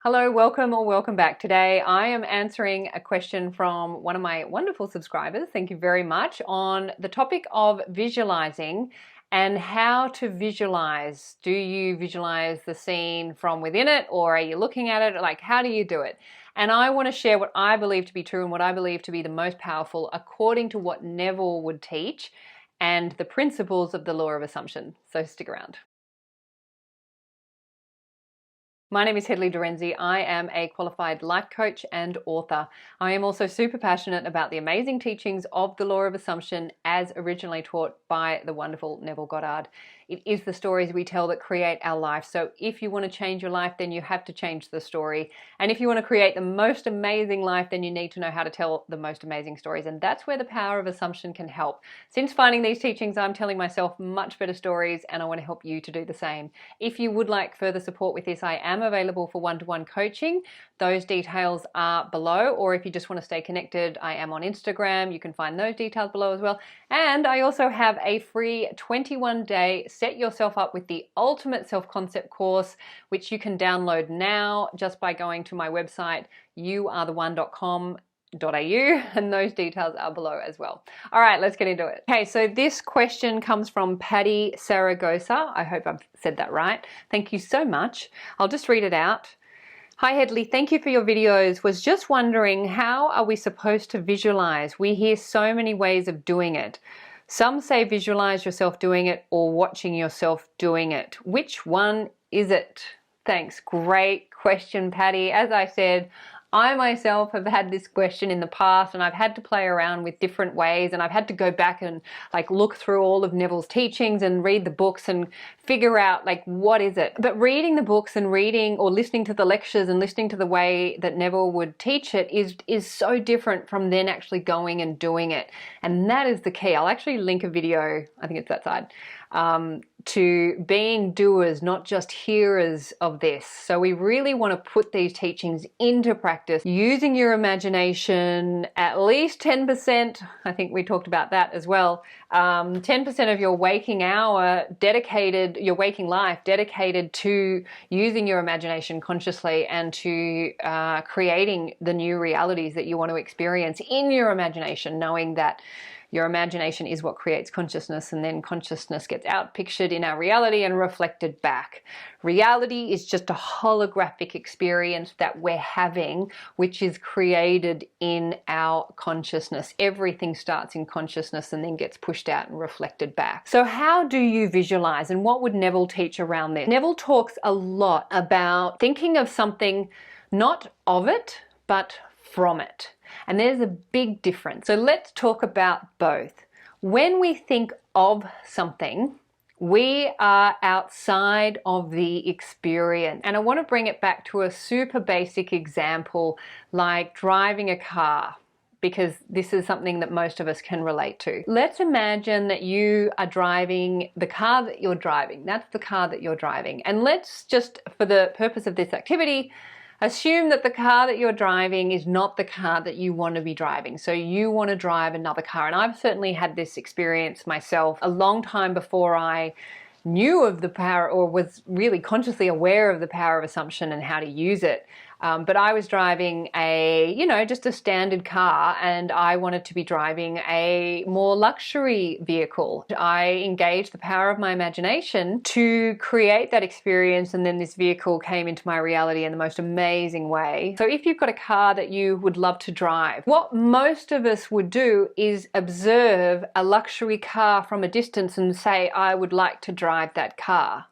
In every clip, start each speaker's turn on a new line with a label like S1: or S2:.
S1: Hello, welcome or welcome back. Today I am answering a question from one of my wonderful subscribers, thank you very much, on the topic of visualizing and how to visualize. Do you visualize the scene from within it, or are you looking at it? Like, how do you do it? And I want to share what I believe to be true and what I believe to be the most powerful according to what Neville would teach and the principles of the law of assumption. So stick around. My name is Hedley Derenzie. I am a qualified life coach and author. I am also super passionate about the amazing teachings of the law of assumption as originally taught by the wonderful Neville Goddard. It is the stories we tell that create our life. So if you want to change your life, then you have to change the story. And if you want to create the most amazing life, then you need to know how to tell the most amazing stories. And that's where the power of assumption can help. Since finding these teachings, I'm telling myself much better stories, and I want to help you to do the same. If you would like further support with this, I am available for one-to-one coaching. Those details are below, or if you just want to stay connected, I am on Instagram. You can find those details below as well. And I also have a free 21-day Set Yourself Up with the Ultimate Self-Concept course, which you can download now just by going to my website, youaretheone.com.au, and those details are below as well. All right, let's get into it. Okay, so this question comes from Patty Saragosa. I hope I've said that right. Thank you so much. I'll just read it out. Hi Hedley, thank you for your videos. Was just wondering, how are we supposed to visualize? We hear so many ways of doing it. Some say visualize yourself doing it or watching yourself doing it. Which one is it? Thanks. Great question, Patty. As I said, I myself have had this question in the past, and I've had to play around with different ways, and I've had to go back and look through all of Neville's teachings and read the books and figure out what is it. But reading the books and reading or listening to the lectures and listening to the way that Neville would teach it is so different from then actually going and doing it. And that is the key. I'll actually link a video, I think it's that side, to being doers, not just hearers of this. So we really want to put these teachings into practice using your imagination, at least 10%. I think we talked about that as well. 10% of your waking hour dedicated, your waking life dedicated to using your imagination consciously and to creating the new realities that you want to experience in your imagination, knowing that your imagination is what creates consciousness, and then consciousness gets outpictured in our reality and reflected back. Reality is just a holographic experience that we're having, which is created in our consciousness. Everything starts in consciousness and then gets pushed out and reflected back. So how do you visualize, and what would Neville teach around this? Neville talks a lot about thinking of something, not of it, but from it. And there's a big difference. So let's talk about both. When we think of something, we are outside of the experience. And I want to bring it back to a super basic example, like driving a car, because this is something that most of us can relate to. Let's imagine that you are driving the car that you're driving. That's the car that you're driving. And let's just, for the purpose of this activity, assume that the car that you're driving is not the car that you want to be driving. So you want to drive another car. And I've certainly had this experience myself a long time before I knew of the power, or was really consciously aware of the power of assumption and how to use it. But I was driving just a standard car, and I wanted to be driving a more luxury vehicle. I engaged the power of my imagination to create that experience, and then this vehicle came into my reality in the most amazing way. So if you've got a car that you would love to drive, what most of us would do is observe a luxury car from a distance and say, I would like to drive that car.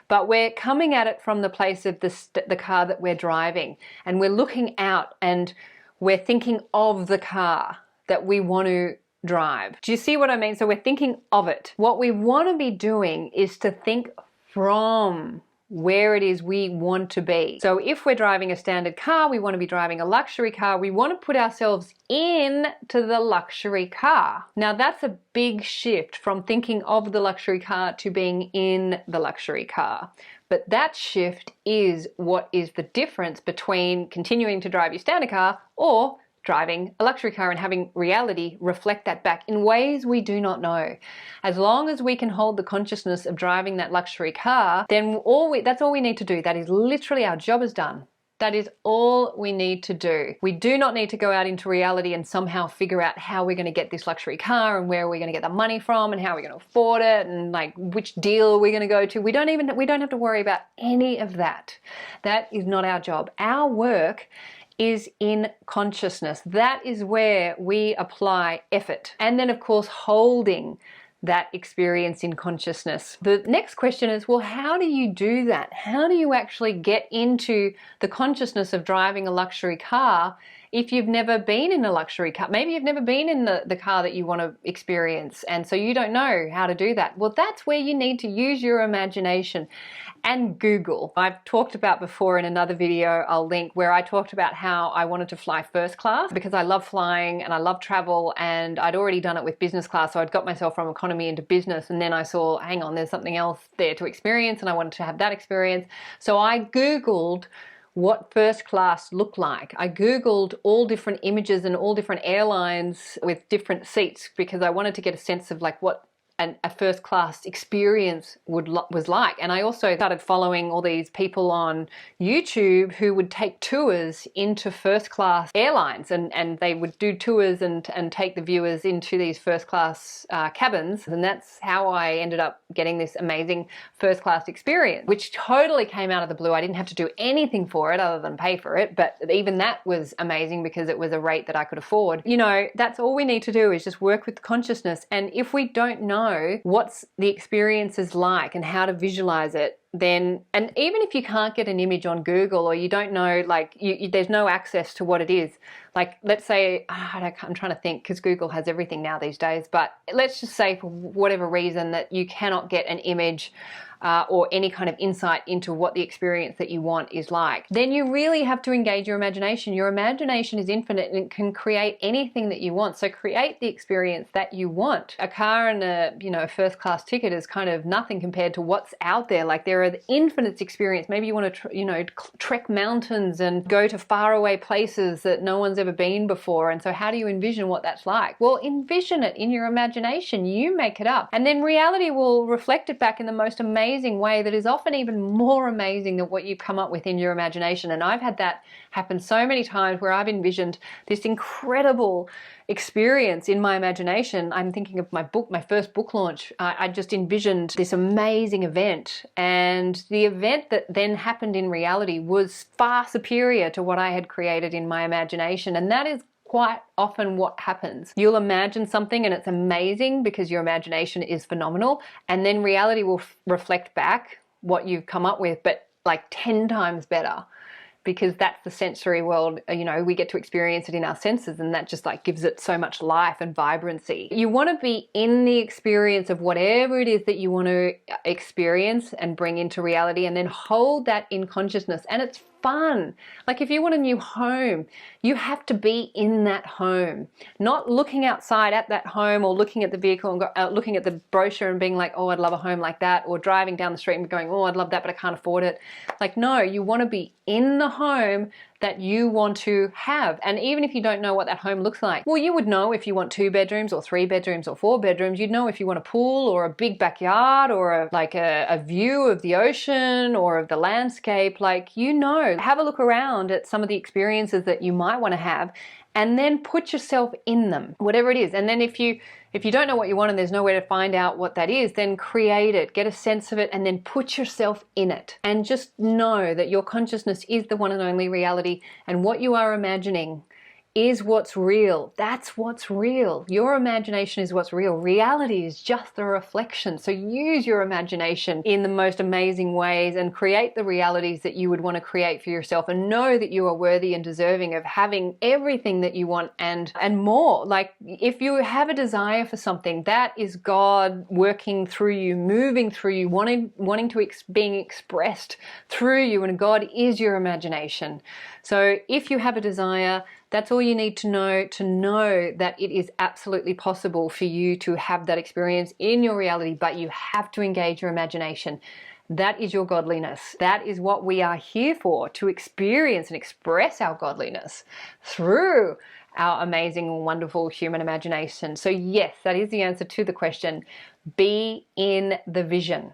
S1: But we're coming at it from the place of the car that we're driving, and we're looking out and we're thinking of the car that we want to drive. Do you see what I mean? So we're thinking of it. What we want to be doing is to think from where it is we want to be. So if we're driving a standard car, we want to be driving a luxury car, we want to put ourselves in to the luxury car. Now that's a big shift from thinking of the luxury car to being in the luxury car. But that shift is what is the difference between continuing to drive your standard car or driving a luxury car and having reality reflect that back in ways we do not know. As long as we can hold the consciousness of driving that luxury car, then that's all we need to do. That is literally, our job is done. That is all we need to do. We do not need to go out into reality and somehow figure out how we're going to get this luxury car and where we're going to get the money from and how we're going to afford it and like which deal we're going to go to. We don't have to worry about any of that. That is not our job. Our work is in consciousness. That is where we apply effort. And then of course holding that experience in consciousness. The next question is, well, how do you do that? How do you actually get into the consciousness of driving a luxury car if you've never been in a luxury car? Maybe you've never been in the car that you want to experience, and so you don't know how to do that. Well, that's where you need to use your imagination and Google. I've talked about before in another video, I'll link, where I talked about how I wanted to fly first class because I love flying and I love travel, and I'd already done it with business class, so I'd got myself from economy into business, and then I saw, hang on, there's something else there to experience, and I wanted to have that experience. So I Googled what first class looked like. I Googled all different images and all different airlines with different seats because I wanted to get a sense of like what a first class experience was like. And I also started following all these people on YouTube who would take tours into first class airlines, and they would do tours and take the viewers into these first class cabins. And that's how I ended up getting this amazing first class experience, which totally came out of the blue. I didn't have to do anything for it other than pay for it, but even that was amazing because it was a rate that I could afford. You know, that's all we need to do is just work with consciousness. And if we don't know what's the experience is like and how to visualize it, then, and even if you can't get an image on Google, or you don't know, like there's no access to what it is, like let's say, I'm trying to think because Google has everything now these days, but let's just say for whatever reason that you cannot get an image or any kind of insight into what the experience that you want is like, then you really have to engage your imagination. Your imagination is infinite and it can create anything that you want. So create the experience that you want. A car and a first class ticket is kind of nothing compared to what's out there. Like there are the infinite experience. Maybe you want to trek mountains and go to faraway places that no one's ever been before. And so how do you envision what that's like? Well, envision it in your imagination. You make it up, and then reality will reflect it back in the most amazing way that is often even more amazing than what you've come up with in your imagination. And I've had that happen so many times where I've envisioned this incredible experience in my imagination. I'm thinking of my first book launch. I just envisioned this amazing event, and the event that then happened in reality was far superior to what I had created in my imagination. And that is quite often what happens. You'll imagine something and it's amazing because your imagination is phenomenal, and then reality will reflect back what you've come up with, but like 10 times better, because that's the sensory world. We get to experience it in our senses, and that just like gives it so much life and vibrancy. You want to be in the experience of whatever it is that you want to experience and bring into reality, and then hold that in consciousness. And it's fun. Like if you want a new home, you have to be in that home, not looking outside at that home or looking at the vehicle and looking at the brochure and being like, oh, I'd love a home like that, or driving down the street and going, oh, I'd love that, but I can't afford it. Like, no, you want to be in the home that you want to have. And even if you don't know what that home looks like, well, you would know if you want 2 bedrooms or 3 bedrooms or 4 bedrooms. You'd know if you want a pool or a big backyard or a view of the ocean or of the landscape. Like, have a look around at some of the experiences that you might want to have, and then put yourself in them, whatever it is. And then if you don't know what you want and there's nowhere to find out what that is, then create it, get a sense of it, and then put yourself in it. And just know that your consciousness is the one and only reality, and what you are imagining is what's real. That's what's real. Your imagination is what's real. Reality is just a reflection. So use your imagination in the most amazing ways and create the realities that you would want to create for yourself, and know that you are worthy and deserving of having everything that you want and more. Like if you have a desire for something, that is God working through you, moving through you, wanting to being expressed through you, and God is your imagination. So if you have a desire, that's all you need to know that it is absolutely possible for you to have that experience in your reality, but you have to engage your imagination. That is your godliness. That is what we are here for, to experience and express our godliness through our amazing and wonderful human imagination. So yes, that is the answer to the question. Be in the vision.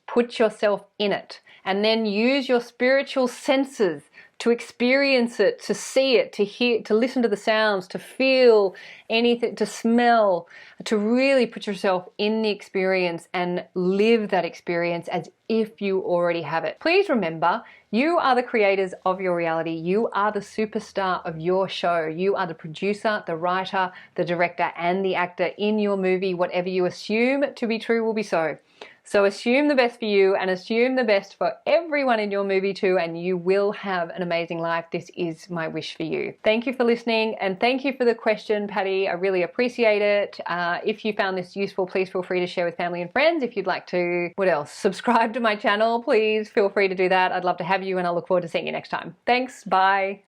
S1: Put yourself in it, and then use your spiritual senses to experience it, to see it, to hear, to listen to the sounds, to feel anything, to smell, to really put yourself in the experience and live that experience as if you already have it. Please remember, you are the creators of your reality. You are the superstar of your show. You are the producer, the writer, the director, and the actor in your movie. Whatever you assume to be true will be so. So assume the best for you and assume the best for everyone in your movie too, and you will have an amazing life. This is my wish for you. Thank you for listening, and thank you for the question, Patty. I really appreciate it. If you found this useful, please feel free to share with family and friends. If you'd like to, what else? Subscribe to my channel, please feel free to do that. I'd love to have you, and I look forward to seeing you next time. Thanks, bye.